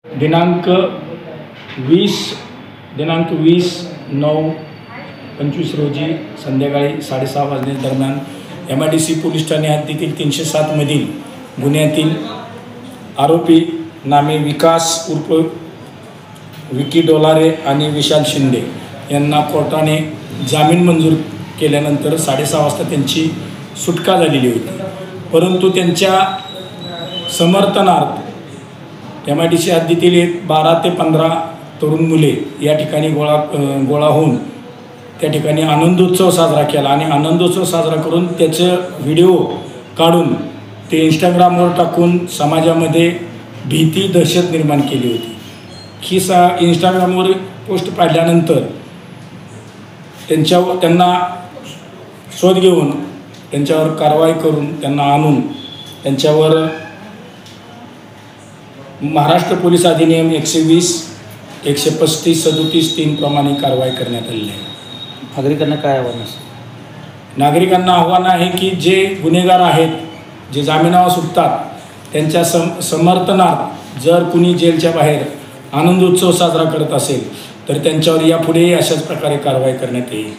दिनांक 20/9/25 रोजी संध्याकाळी 6:30 वाजल्या दरम्यान MIDC पोलीस ठाणे हद्दीतील 307 मधील गुन्ह्यातील आरोपी नामे विकास उर्फ विकी डोलारे आणि विशाल शिंदे यांना कोर्टाने जामीन मंजूर केल्यानंतर 6:30 वाजता त्यांची सुटका झालेली होती। परंतु त्यांच्या समर्थनार्थ MIDC हद्दीतील 12 ते 15 तरुण मुले या ठिकाणी गोळा होऊन त्या ठिकाणी आनंदोत्सव साजरा केला आणि आनंदोत्सव साजरा करून त्याचं व्हिडिओ काढून ते इंस्टाग्रामवर टाकून समाजामध्ये भीती दहशत निर्माण केली होती। ही इंस्टाग्रामवर पोस्ट पाहिल्यानंतर त्यांना शोध घेऊन त्यांच्यावर कारवाई करून त्यांना आणून त्यांच्यावर महाराष्ट्र पोलीस अधिनियम 120, 135, 37, 3 प्रमाणे कारवाई करण्यात आलेली आहे। नागरिकांना काय आव्हान असेल? नागरिकांना आव्हान आहे की जे गुन्हेगार आहेत, जे जामिनावर सुटतात, त्यांच्या समर्थनार्थ जर कुणी जेलच्या बाहेर आनंदोत्सव साजरा करत असेल तर त्यांच्यावर यापुढेही अशाच प्रकारे कारवाई करण्यात येईल।